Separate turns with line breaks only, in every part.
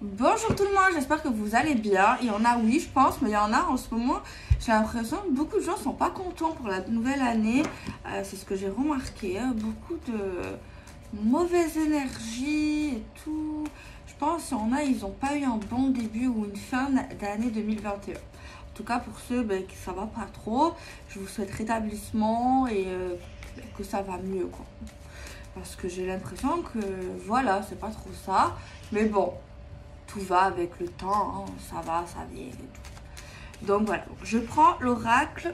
Bonjour tout le monde, j'espère que vous allez bien. Il y en a, oui, je pense, mais il y en a en ce moment, j'ai l'impression que beaucoup de gens sont pas contents pour la nouvelle année. C'est ce que j'ai remarqué, hein. Beaucoup de mauvaise énergie et tout. Je pense qu'il y en a, ils n'ont pas eu un bon début ou une fin d'année 2021. En tout cas, pour ceux qui ça va pas trop, je vous souhaite rétablissement et que ça va mieux, quoi. Parce que j'ai l'impression que, voilà, c'est pas trop ça. Mais bon, tout va avec le temps, hein, ça va, ça vient et tout. Donc voilà, je prends l'oracle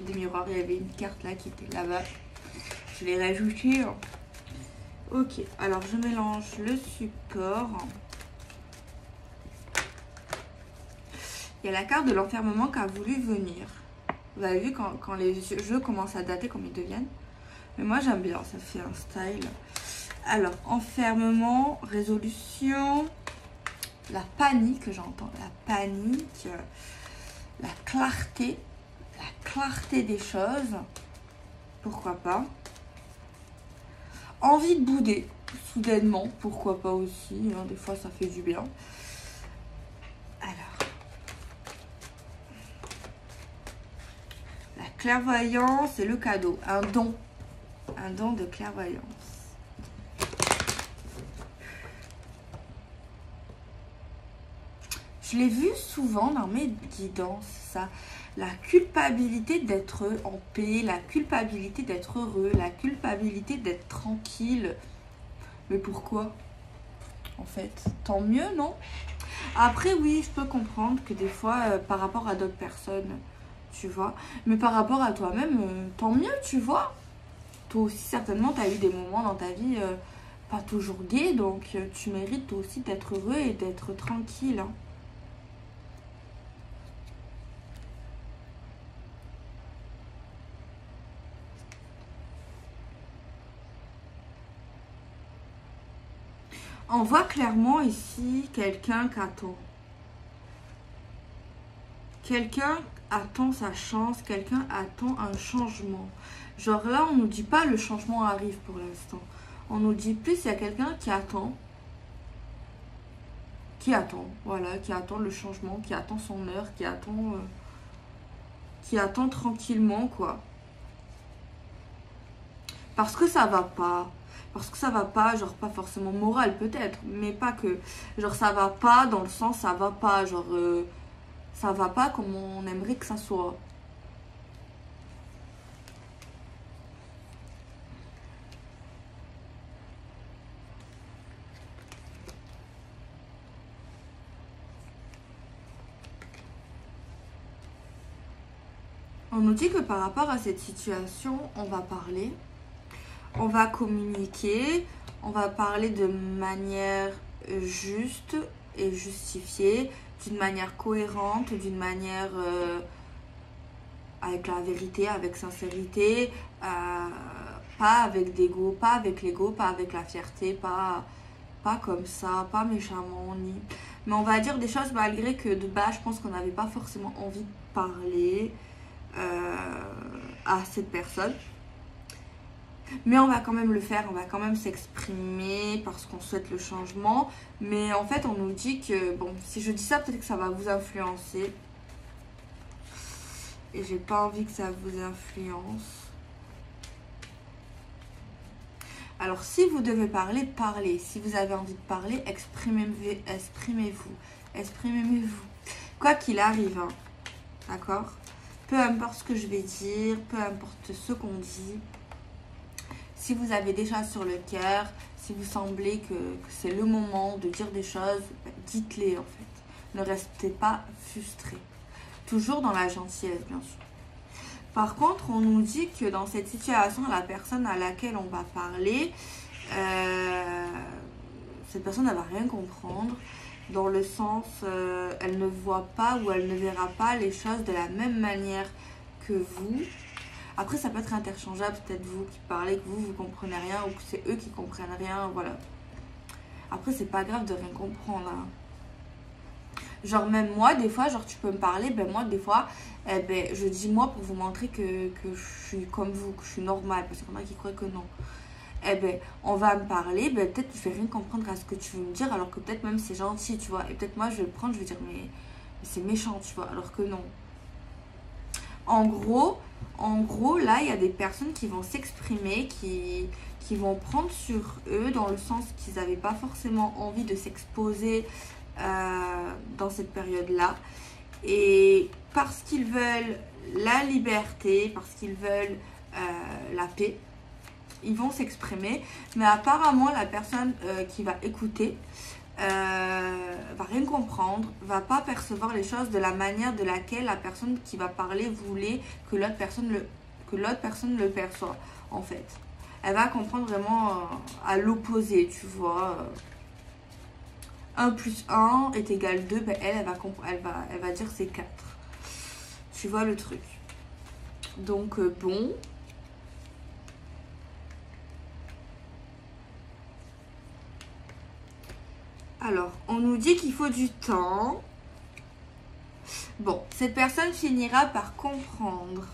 des miroirs. Il y avait une carte là qui était là-bas. Je l'ai rajoutée. Ok, alors je mélange le support. Il y a la carte de l'enfermement qui a voulu venir. Vous avez vu quand les jeux commencent à dater comme ils deviennent. Mais moi j'aime bien, ça fait un style. Alors, enfermement, résolution, la panique, j'entends, la panique, la clarté des choses, pourquoi pas. Envie de bouder, soudainement, pourquoi pas aussi, hein, des fois ça fait du bien. Alors, la clairvoyance et le cadeau, un don de clairvoyance. Je l'ai vu souvent dans mes guidances, ça. La culpabilité d'être en paix, la culpabilité d'être heureux, la culpabilité d'être tranquille. Mais pourquoi? En fait, tant mieux, non? Après, oui, je peux comprendre que des fois, par rapport à d'autres personnes, tu vois. Mais par rapport à toi-même, tant mieux, tu vois. Toi aussi, certainement, tu as eu des moments dans ta vie pas toujours gais, donc tu mérites toi aussi d'être heureux et d'être tranquille, hein. On voit clairement ici quelqu'un qui attend. Quelqu'un attend sa chance, quelqu'un attend un changement. Genre là, on nous dit pas le changement arrive pour l'instant. On nous dit plus il y a quelqu'un voilà, qui attend le changement, qui attend son heure, qui attend tranquillement, quoi. Parce que ça va pas. Parce que ça va pas, genre pas forcément moral peut-être, mais pas que. Genre ça va pas dans le sens ça va pas, genre ça va pas comme on aimerait que ça soit. On nous dit que par rapport à cette situation, on va parler, on va communiquer, on va parler de manière juste et justifiée, d'une manière cohérente, d'une manière avec la vérité, avec sincérité, pas avec d'ego, pas avec l'ego, pas avec la fierté, pas comme ça, pas méchamment ni. Mais on va dire des choses malgré que de base, je pense qu'on n'avait pas forcément envie de parler à cette personne. Mais on va quand même le faire, on va quand même s'exprimer parce qu'on souhaite le changement. Mais en fait, on nous dit que, bon, si je dis ça, peut-être que ça va vous influencer. Et j'ai pas envie que ça vous influence. Alors, si vous devez parler, parlez. Si vous avez envie de parler, exprimez-vous. Exprimez-vous. Quoi qu'il arrive, hein, d'accord? Peu importe ce que je vais dire, peu importe ce qu'on dit. Si vous avez des choses sur le cœur, si vous semblez que c'est le moment de dire des choses, dites-les en fait. Ne restez pas frustrés. Toujours dans la gentillesse, bien sûr. Par contre, on nous dit que dans cette situation, la personne à laquelle on va parler, cette personne, elle va rien comprendre. Dans le sens, elle ne voit pas ou elle ne verra pas les choses de la même manière que vous. Après, ça peut être interchangeable, peut-être vous qui parlez, que vous comprenez rien ou que c'est eux qui comprennent rien, voilà. Après, c'est pas grave de rien comprendre, hein. Genre même moi, des fois, genre tu peux me parler, ben moi des fois, je dis moi pour vous montrer que je suis comme vous, que je suis normale, parce qu'il y en a qui croient que non. eh ben, on va me parler, ben, peut-être je vais rien comprendre à ce que tu veux me dire, alors que peut-être même c'est gentil, tu vois. Et peut-être moi, je vais le prendre, je vais dire, mais c'est méchant, tu vois, alors que non. En gros, là, il y a des personnes qui vont s'exprimer, qui vont prendre sur eux, dans le sens qu'ils n'avaient pas forcément envie de s'exposer dans cette période-là. Et parce qu'ils veulent la liberté, parce qu'ils veulent la paix, ils vont s'exprimer. Mais apparemment, la personne qui va écouter va rien comprendre, va pas percevoir les choses de la manière de laquelle la personne qui va parler voulait que l'autre personne le perçoit, en fait. Elle va comprendre vraiment à l'opposé, tu vois. 1 plus 1 est égal 2, ben elle va dire c'est 4. Tu vois le truc. Donc bon. Alors, on nous dit qu'il faut du temps. Bon, cette personne finira par comprendre.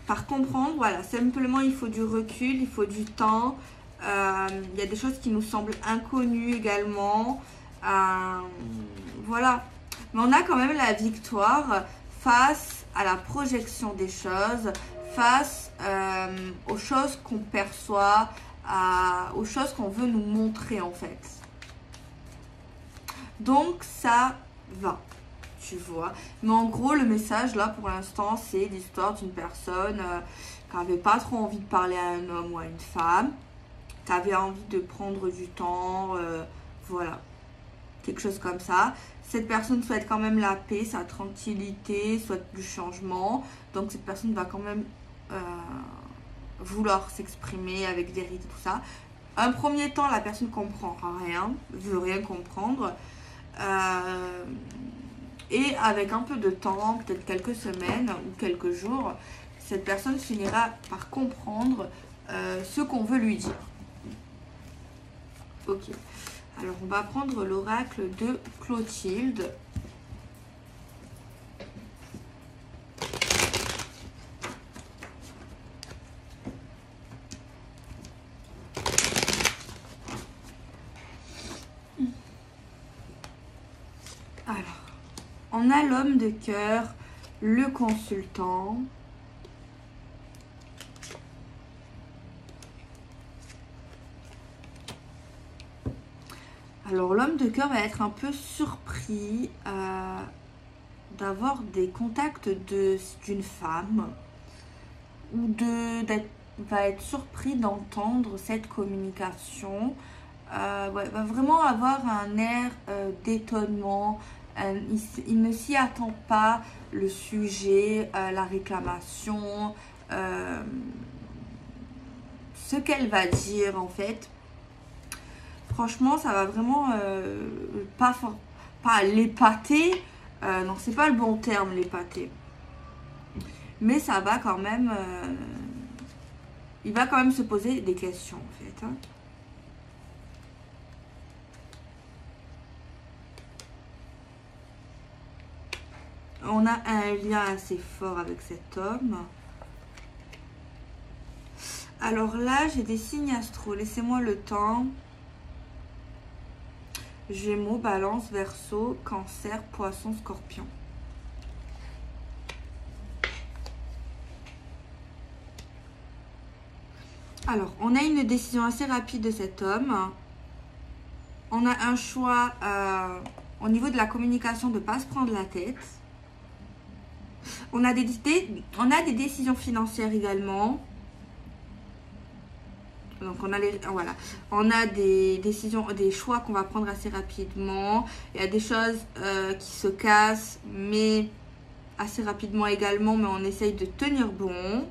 Par comprendre, voilà, simplement il faut du recul, il faut du temps. Il y a des choses qui nous semblent inconnues également. Voilà. Mais on a quand même la victoire face à la projection des choses, face aux choses qu'on perçoit, aux choses qu'on veut nous montrer en fait. Donc ça va, tu vois. Mais en gros, le message là pour l'instant, c'est l'histoire d'une personne qui n'avait pas trop envie de parler à un homme ou à une femme. Tu avais envie de prendre du temps, voilà. Quelque chose comme ça. Cette personne souhaite quand même la paix, sa tranquillité, souhaite du changement. Donc cette personne va quand même vouloir s'exprimer avec vérité, tout ça. Un premier temps, la personne comprend rien, veut rien comprendre. Et avec un peu de temps, peut-être quelques semaines ou quelques jours, cette personne finira par comprendre ce qu'on veut lui dire. Ok, alors on va prendre l'oracle de Clotilde. Alors, on a l'homme de cœur, le consultant. Alors, l'homme de cœur va être un peu surpris d'avoir des contacts d'une femme ou va être surpris d'entendre cette communication. Ouais, va vraiment avoir un air d'étonnement. Il ne s'y attend pas, le sujet, la réclamation, ce qu'elle va dire en fait. Franchement, ça va vraiment pas l'épater. Non, c'est pas le bon terme, l'épater. Mais ça va quand même... il va quand même se poser des questions, en fait. Hein. On a un lien assez fort avec cet homme. Alors là, j'ai des signes astro. Laissez-moi le temps. Gémeaux, Balance, Verseau, Cancer, Poisson, Scorpion. Alors, on a une décision assez rapide de cet homme. On a un choix au niveau de la communication de ne pas se prendre la tête. On a des décisions financières également. Donc on a des décisions, des choix qu'on va prendre assez rapidement. Il y a des choses qui se cassent, mais assez rapidement également. Mais on essaye de tenir bon.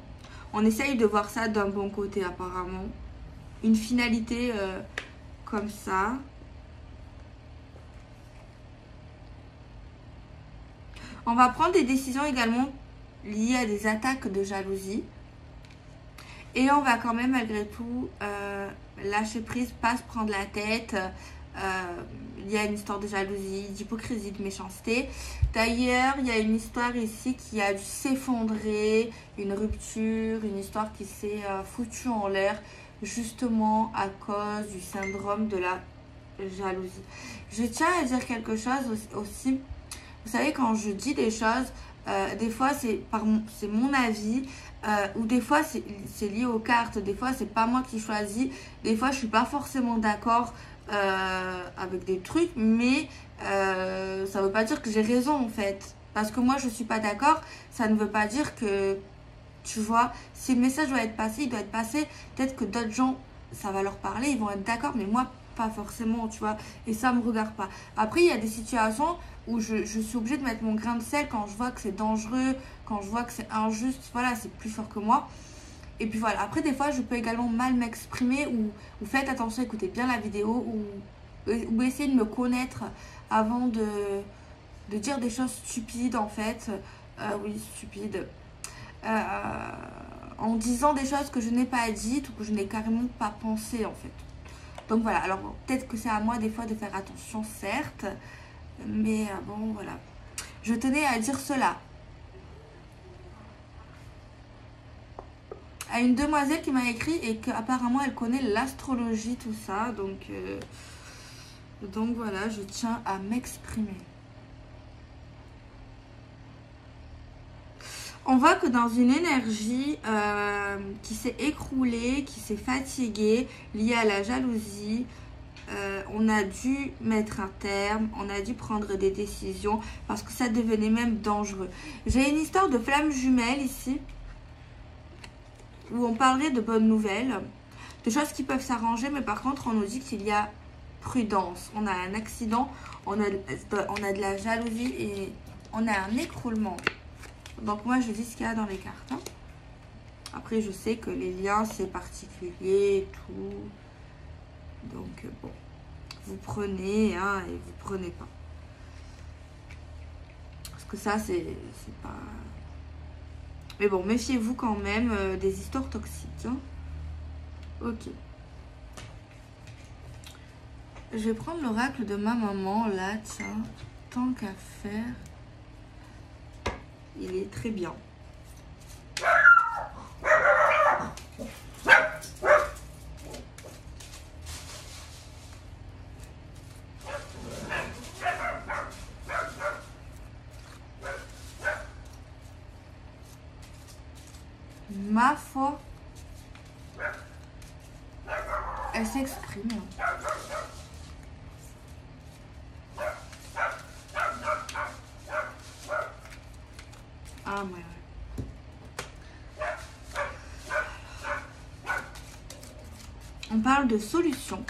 On essaye de voir ça d'un bon côté apparemment. Une finalité comme ça. On va prendre des décisions également liées à des attaques de jalousie. Et on va quand même malgré tout lâcher prise, pas se prendre la tête. Il y a une histoire de jalousie, d'hypocrisie, de méchanceté. D'ailleurs, il y a une histoire ici qui a dû s'effondrer, une rupture, une histoire qui s'est foutue en l'air justement à cause du syndrome de la jalousie. Je tiens à dire quelque chose aussi. Vous savez, quand je dis des choses, des fois c'est mon avis, ou des fois c'est lié aux cartes, des fois c'est pas moi qui choisis, des fois je suis pas forcément d'accord avec des trucs, mais ça veut pas dire que j'ai raison en fait. Parce que moi je suis pas d'accord, ça ne veut pas dire que, tu vois, si le message doit être passé, il doit être passé. Peut-être que d'autres gens, ça va leur parler, ils vont être d'accord, mais moi pas forcément, tu vois, et ça me regarde pas. Après, il y a des situations où je suis obligée de mettre mon grain de sel quand je vois que c'est dangereux, quand je vois que c'est injuste, voilà, c'est plus fort que moi. Et puis voilà, après des fois je peux également mal m'exprimer, ou faites attention, écoutez bien la vidéo, ou essayez de me connaître avant de dire des choses stupides en fait. Oui, stupides. En disant des choses que je n'ai pas dites ou que je n'ai carrément pas pensé en fait. Donc voilà, alors bon, peut-être que c'est à moi des fois de faire attention, certes, mais bon voilà. Je tenais à dire cela. À une demoiselle qui m'a écrit et qu'apparemment elle connaît l'astrologie, tout ça, donc voilà, je tiens à m'exprimer. On voit que dans une énergie qui s'est écroulée, qui s'est fatiguée, liée à la jalousie, on a dû mettre un terme, on a dû prendre des décisions parce que ça devenait même dangereux. J'ai une histoire de flamme jumelle ici, où on parlerait de bonnes nouvelles, de choses qui peuvent s'arranger, mais par contre on nous dit qu'il y a prudence. On a un accident, on a de la jalousie et on a un écroulement. Donc moi je dis ce qu'il y a dans les cartes. Hein. Après je sais que les liens c'est particulier et tout. Donc bon, vous prenez hein, et vous prenez pas. Parce que ça c'est pas... Mais bon, méfiez-vous quand même des histoires toxiques. Hein. Ok. Je vais prendre l'oracle de ma maman là, tiens. Tant qu'à faire. Il est très bien. Ma foi, elle s'exprime. Ah ouais. On parle de solution.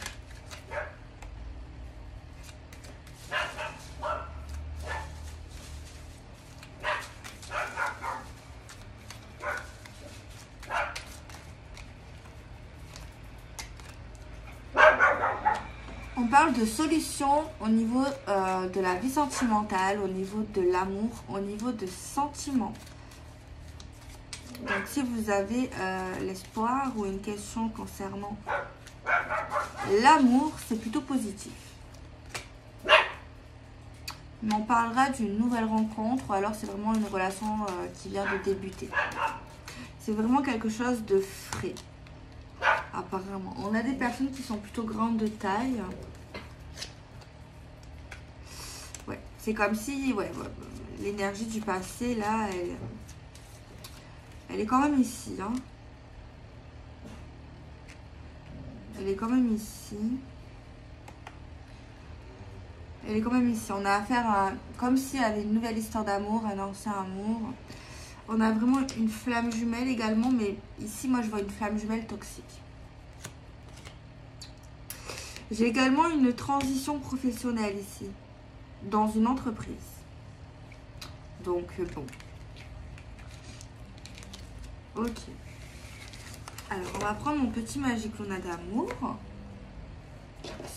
On parle de solution au niveau de la vie sentimentale, au niveau de l'amour, au niveau de sentiments. Donc si vous avez l'espoir ou une question concernant l'amour, c'est plutôt positif. Mais on parlera d'une nouvelle rencontre ou alors c'est vraiment une relation qui vient de débuter. C'est vraiment quelque chose de frais. Apparemment. On a des personnes qui sont plutôt grandes de taille. Ouais, c'est comme si l'énergie du passé, là, elle est quand même ici. Hein. Elle est quand même ici. Elle est quand même ici. On a affaire à... Comme s'il y avait une nouvelle histoire d'amour, un ancien amour. On a vraiment une flamme jumelle également, mais ici, moi, je vois une flamme jumelle toxique. J'ai également une transition professionnelle ici, dans une entreprise. Donc, bon. Ok. Alors, on va prendre mon petit Magic Luna d'amour.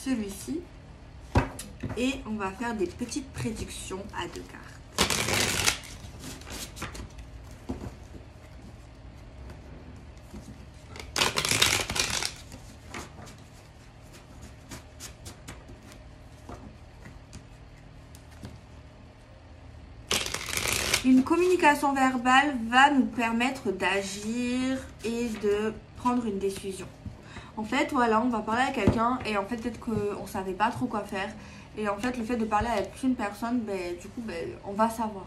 Celui-ci. Et on va faire des petites prédictions à 2 cartes. Une communication verbale va nous permettre d'agir et de prendre une décision. En fait, voilà, on va parler à quelqu'un et en fait, peut-être qu'on ne savait pas trop quoi faire. Et en fait, le fait de parler avec une personne, ben, du coup, ben, on va savoir.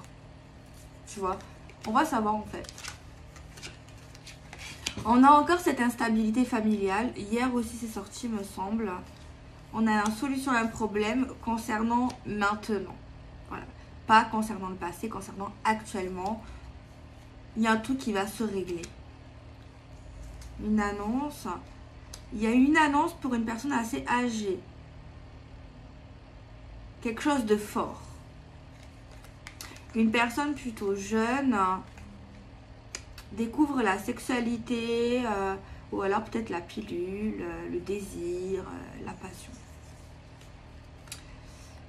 Tu vois, on va savoir en fait. On a encore cette instabilité familiale. Hier aussi, c'est sorti, me semble. On a une solution à un problème concernant maintenant. Voilà. Pas concernant le passé, concernant actuellement. Il y a un truc qui va se régler. Une annonce. Il y a une annonce pour une personne assez âgée. Quelque chose de fort. Une personne plutôt jeune découvre la sexualité ou alors peut-être la pilule, le désir, la passion.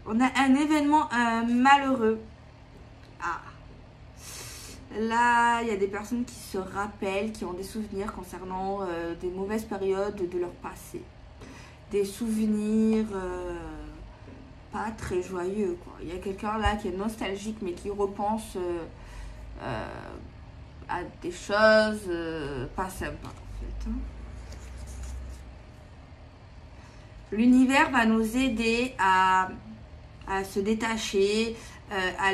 On a un événement malheureux. Ah. Là, il y a des personnes qui se rappellent, qui ont des souvenirs concernant des mauvaises périodes de leur passé. Des souvenirs pas très joyeux, quoi. Il y a quelqu'un là qui est nostalgique, mais qui repense à des choses pas sympas, en fait. L'univers va nous aider à se détacher, à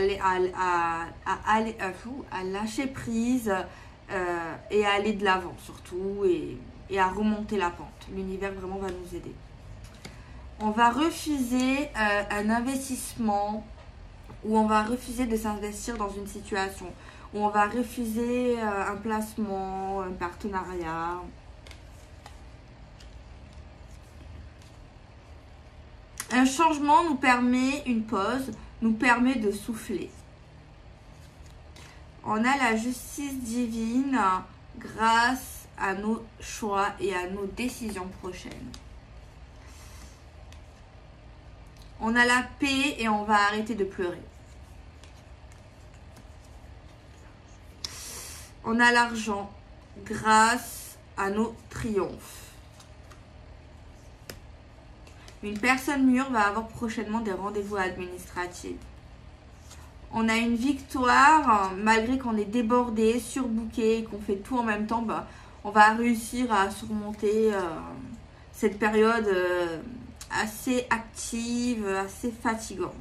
lâcher prise et à aller de l'avant surtout et à remonter la pente. L'univers vraiment va nous aider. On va refuser un investissement ou on va refuser de s'investir dans une situation ou on va refuser un placement, un partenariat. Un changement nous permet, une pause, nous permet de souffler. On a la justice divine grâce à nos choix et à nos décisions prochaines. On a la paix et on va arrêter de pleurer. On a l'argent grâce à nos triomphes. Une personne mûre va avoir prochainement des rendez-vous administratifs. On a une victoire, malgré qu'on est débordé, surbooké, qu'on fait tout en même temps, bah, on va réussir à surmonter cette période assez active, assez fatigante.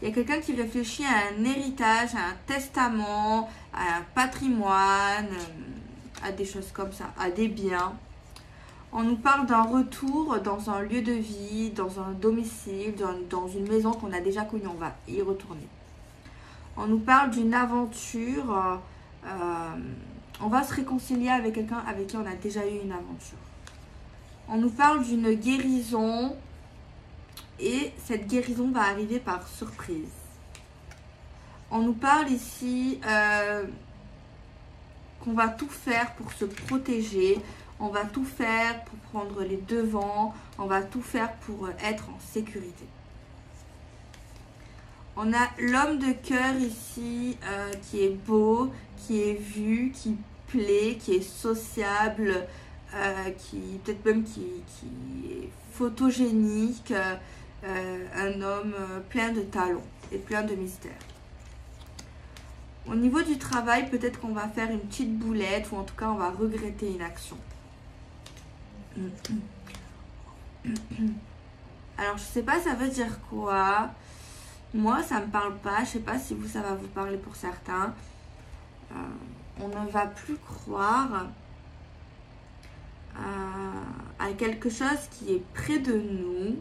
Il y a quelqu'un qui réfléchit à un héritage, à un testament, à un patrimoine, à des choses comme ça, à des biens. On nous parle d'un retour dans un lieu de vie, dans un domicile, dans une maison qu'on a déjà connue. On va y retourner. On nous parle d'une aventure. On va se réconcilier avec quelqu'un avec qui on a déjà eu une aventure. On nous parle d'une guérison. Et cette guérison va arriver par surprise. On nous parle ici qu'on va tout faire pour se protéger. On va tout faire pour prendre les devants. On va tout faire pour être en sécurité. On a l'homme de cœur ici qui est beau, qui est vu, qui plaît, qui est sociable, qui peut-être même qui est photogénique. Un homme plein de talents et plein de mystères. Au niveau du travail, peut-être qu'on va faire une petite boulette ou en tout cas on va regretter une action. Alors je sais pas ça veut dire quoi. Moi ça me parle pas. Je sais pas si vous ça va vous parler pour certains. On ne va plus croire à quelque chose qui est près de nous,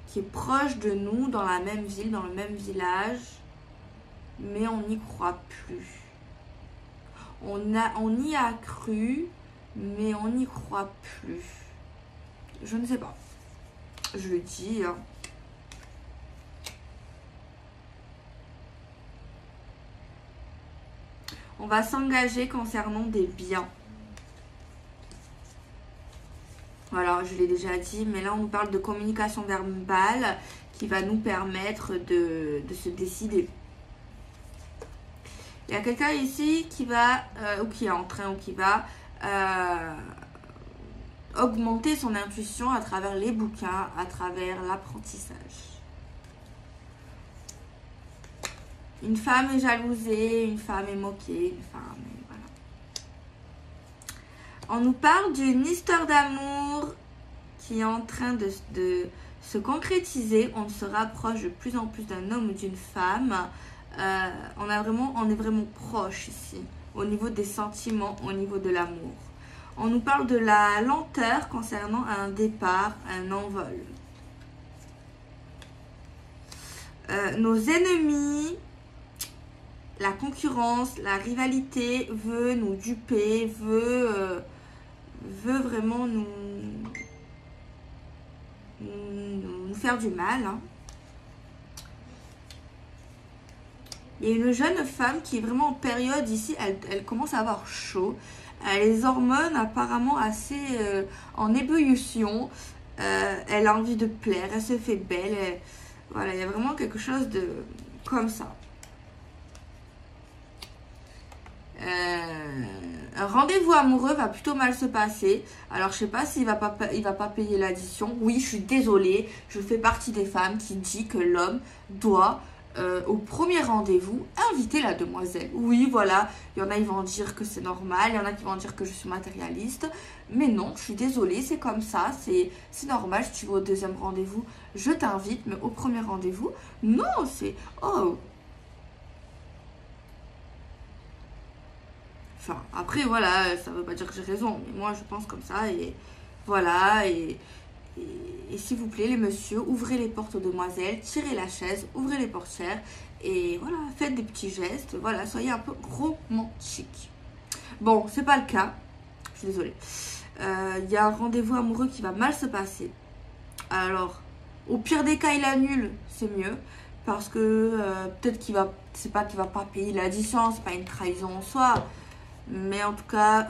qui est proche de nous, dans la même ville, dans le même village, mais on n'y croit plus. On y a cru, mais on n'y croit plus. Je ne sais pas. Je le dis. Hein. On va s'engager concernant des biens. Voilà, je l'ai déjà dit, mais là on nous parle de communication verbale qui va nous permettre de se décider. Il y a quelqu'un ici qui va, ou qui est en train, ou qui va augmenter son intuition à travers les bouquins, à travers l'apprentissage. Une femme est jalousée, une femme est moquée, une femme est... Voilà. On nous parle d'une histoire d'amour qui est en train de se concrétiser. On se rapproche de plus en plus d'un homme ou d'une femme. On est vraiment proche ici, au niveau des sentiments, au niveau de l'amour. On nous parle de la lenteur concernant un départ, un envol. Nos ennemis, la concurrence, la rivalité veut nous duper, veut vraiment nous faire du mal. Hein. Il y a une jeune femme qui est vraiment en période ici, elle commence à avoir chaud. Elle a les hormones apparemment assez en ébullition. Elle a envie de plaire, elle se fait belle. Voilà, il y a vraiment quelque chose de comme ça. Un rendez-vous amoureux va plutôt mal se passer. Alors, je sais pas s'il va pas payer l'addition. Oui, je suis désolée. Je fais partie des femmes qui dit que l'homme doit, au premier rendez-vous, inviter la demoiselle. Oui, voilà. Il y en a, ils vont dire que c'est normal. Il y en a qui vont dire que je suis matérialiste. Mais non, je suis désolée. C'est comme ça. C'est normal. Si tu vas au deuxième rendez-vous, je t'invite. Mais au premier rendez-vous, non, c'est... Oh, enfin, après, voilà, ça veut pas dire que j'ai raison, mais moi, je pense comme ça, et voilà, et s'il vous plaît, les messieurs, ouvrez les portes aux demoiselles, tirez la chaise, ouvrez les portières, et voilà, faites des petits gestes, voilà, soyez un peu romantique. Bon, c'est pas le cas, je suis désolée. Il y a un rendez-vous amoureux qui va mal se passer. Alors, au pire des cas, il annule, c'est mieux. Parce que peut-être qu'il va, c'est pas qu'il va pas payer l'addition, c'est pas une trahison en soi. Mais en tout cas,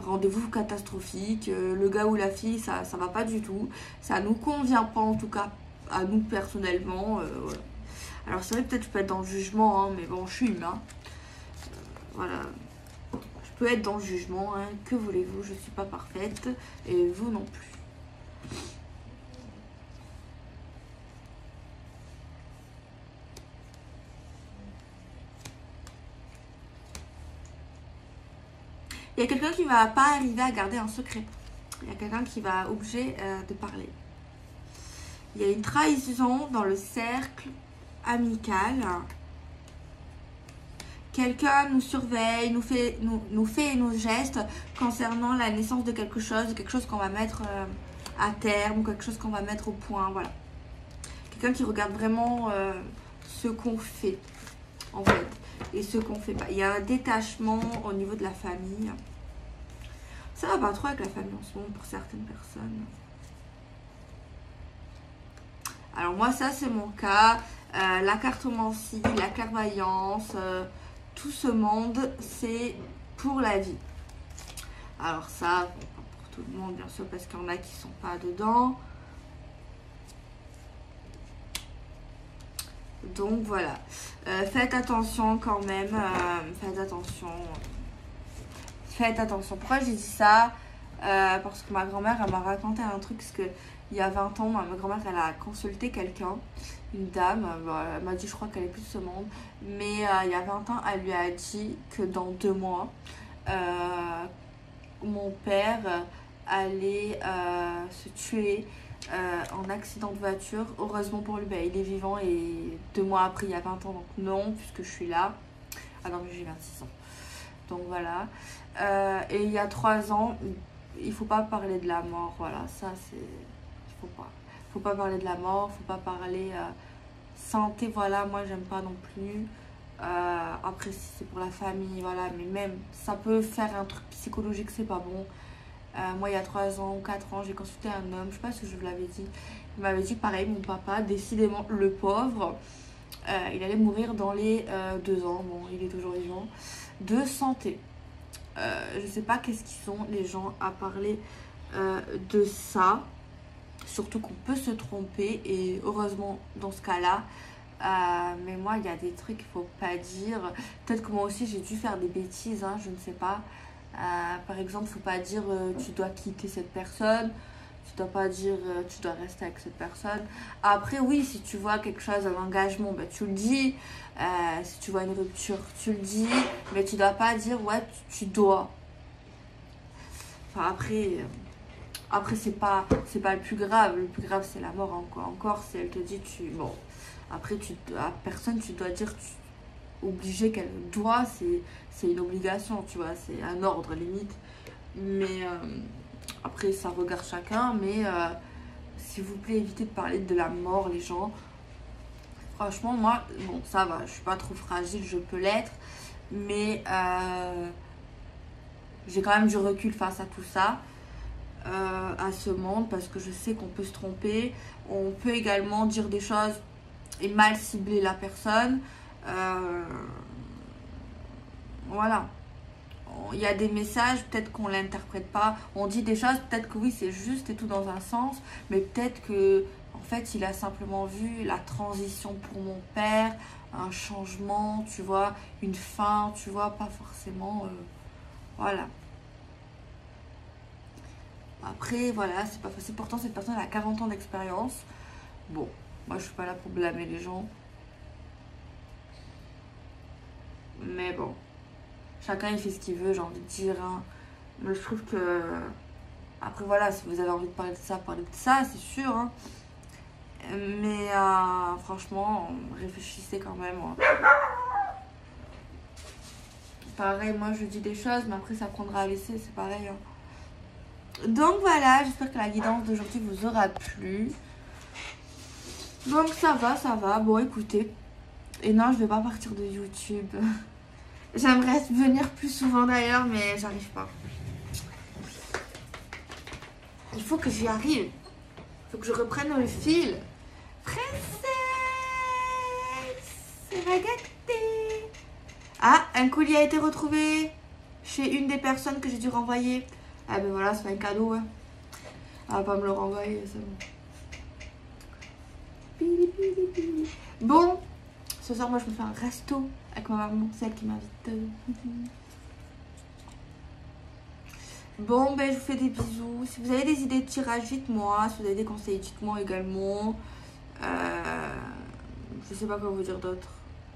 rendez-vous catastrophique. Le gars ou la fille, ça va pas du tout. Ça nous convient pas, en tout cas, à nous personnellement. Voilà. Alors, c'est vrai, peut-être je peux être dans le jugement, hein, mais bon, je suis humain. Voilà. Je peux être dans le jugement, hein, que voulez-vous, je suis pas parfaite. Et vous non plus. Il y a quelqu'un qui va pas arriver à garder un secret. Il y a quelqu'un qui va obligé de parler. Il y a une trahison dans le cercle amical. Quelqu'un nous surveille, nous fait nos gestes concernant la naissance de quelque chose qu'on va mettre à terme, ou quelque chose qu'on va mettre au point, voilà. Quelqu'un qui regarde vraiment ce qu'on fait, en fait, et ce qu'on fait pas. Il y a un détachement au niveau de la famille. Ça va pas trop avec la famille en ce moment pour certaines personnes. Alors moi, ça c'est mon cas. La cartomancie, la clairvoyance, tout ce monde, c'est pour la vie. Alors ça, bon, pas pour tout le monde bien sûr, parce qu'il y en a qui sont pas dedans. Donc voilà. Faites attention quand même. Faites attention. Faites attention. Pourquoi j'ai dit ça? Parce que ma grand-mère, elle m'a raconté un truc. Parce que il y a 20 ans, ma grand-mère, elle a consulté quelqu'un, une dame. Elle m'a dit, je crois qu'elle est plus de ce monde. Mais il y a 20 ans, elle lui a dit que dans 2 mois, mon père allait se tuer en accident de voiture. Heureusement pour lui, il est vivant. Et 2 mois après, il y a 20 ans, donc non, puisque je suis là. Ah non, mais j'ai 26 ans. Donc voilà. Et il y a 3 ans, il faut pas parler de la mort. Voilà, ça c'est... Il faut pas parler de la mort, faut pas parler santé, voilà, moi j'aime pas non plus. Après si c'est pour la famille, voilà, mais même ça peut faire un truc psychologique, c'est pas bon. Moi il y a 3 ans ou 4 ans, j'ai consulté un homme, je sais pas si je vous l'avais dit. Il m'avait dit pareil, mon papa, décidément le pauvre, il allait mourir dans les 2 ans, bon il est toujours vivant, de santé. Je sais pas qu'est-ce qu'ils sont les gens à parler de ça. Surtout qu'on peut se tromper et heureusement dans ce cas-là. Mais moi, il y a des trucs qu'il ne faut pas dire. Peut-être que moi aussi, j'ai dû faire des bêtises, hein, je ne sais pas. Par exemple, il ne faut pas dire tu dois quitter cette personne. Tu ne dois pas dire tu dois rester avec cette personne. Après, oui, si tu vois quelque chose, un engagement, tu le dis. Si tu vois une rupture, tu le dis. Mais tu ne dois pas dire ouais, tu dois. Enfin, après c'est pas le plus grave. Le plus grave, c'est la mort. Encore, si elle te dit, bon, après, à personne, tu dois dire, obligé qu'elle doit, c'est une obligation, tu vois, c'est un ordre limite. Mais après, ça regarde chacun. Mais s'il vous plaît, évitez de parler de la mort, les gens. Franchement, moi, bon, ça va, je suis pas trop fragile, je peux l'être. Mais j'ai quand même du recul face à tout ça, à ce monde, parce que je sais qu'on peut se tromper. On peut également dire des choses et mal cibler la personne. Voilà. Il y a des messages, peut-être qu'on ne l'interprète pas. On dit des choses, peut-être que oui, c'est juste et tout dans un sens, mais peut-être que, en fait, il a simplement vu la transition pour mon père, un changement, tu vois, une fin, tu vois, pas forcément. Voilà. Après, voilà, c'est pas facile. Pourtant, cette personne a 40 ans d'expérience. Bon, moi, je suis pas là pour blâmer les gens. Mais bon, chacun, il fait ce qu'il veut, j'ai envie de dire. Hein. Mais je trouve que... Après, voilà, si vous avez envie de parler de ça, c'est sûr. Hein. Mais franchement, réfléchissez quand même. Hein. Pareil, moi, je dis des choses, mais après, ça prendra à laisser, c'est pareil. Hein. Donc voilà, j'espère que la guidance d'aujourd'hui vous aura plu. Donc ça va. Bon, écoutez. Et non, je vais pas partir de YouTube. J'aimerais venir plus souvent d'ailleurs, mais j'arrive pas. Il faut que j'y arrive. Il faut que je reprenne le fil. Princesse, ragazzi. Ah, un colis a été retrouvé chez une des personnes que j'ai dû renvoyer. Ah ben voilà, c'est un cadeau. Hein. Elle va pas me le renvoyer, c'est bon. Bon, ce soir, moi, je me fais un resto avec ma maman. C'est elle qui m'invite. Bon, ben, je vous fais des bisous. Si vous avez des idées de tirage, dites-moi. Si vous avez des conseils, dites-moi également. Je sais pas quoi vous dire d'autre.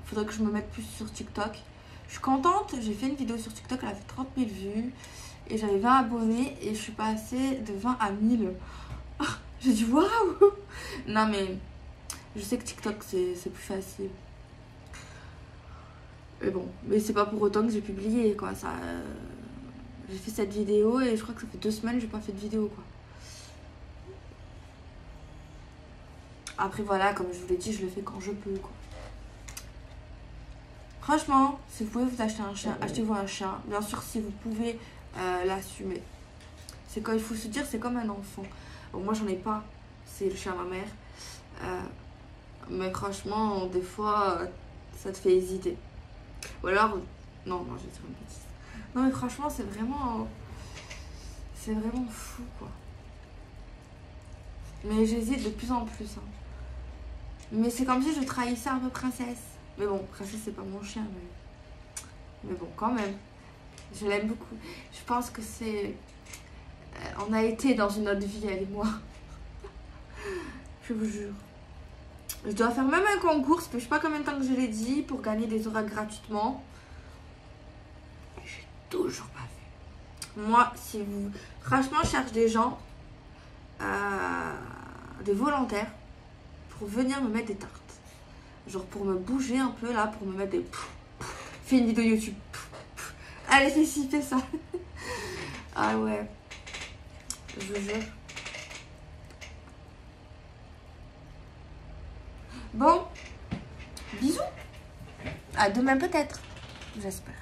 Il faudrait que je me mette plus sur TikTok. Je suis contente. J'ai fait une vidéo sur TikTok. Elle a fait 30 000 vues. Et j'avais 20 abonnés. Et je suis passée de 20 à 1000. J'ai dit waouh. Non, mais je sais que TikTok, c'est plus facile. Mais bon, mais c'est pas pour autant que j'ai publié, quoi. Ça, j'ai fait cette vidéo et je crois que ça fait 2 semaines que j'ai pas fait de vidéo, quoi. Après, voilà, comme je vous l'ai dit, je le fais quand je peux, quoi. Franchement, si vous pouvez vous acheter un chien, achetez-vous un chien. Bien sûr, si vous pouvez l'assumer. C'est quand il faut se dire, c'est comme un enfant. Bon, moi, j'en ai pas. C'est le chien à ma mère. Mais franchement, des fois, ça te fait hésiter. Ou alors, non, je vais dire une bêtise. Non, mais franchement, c'est vraiment fou, quoi. Mais j'hésite de plus en plus. Hein. Mais c'est comme si je trahissais un peu Princesse. Mais bon, Princesse, c'est pas mon chien. Mais bon, quand même. Je l'aime beaucoup. Je pense que c'est... On a été dans une autre vie, elle et moi. Je vous jure. Je dois faire même un concours, je sais pas combien de temps que je l'ai dit, pour gagner des oracles gratuitement. J'ai toujours pas fait. Moi, si vous... Franchement, je cherche des gens, des volontaires, pour venir me mettre des tartes. Genre pour me bouger un peu là, pour me mettre des... Fais une vidéo YouTube. Allez, fais ci, fais ça. Ah ouais. Je vous jure. Bon, bisous. À demain peut-être, j'espère.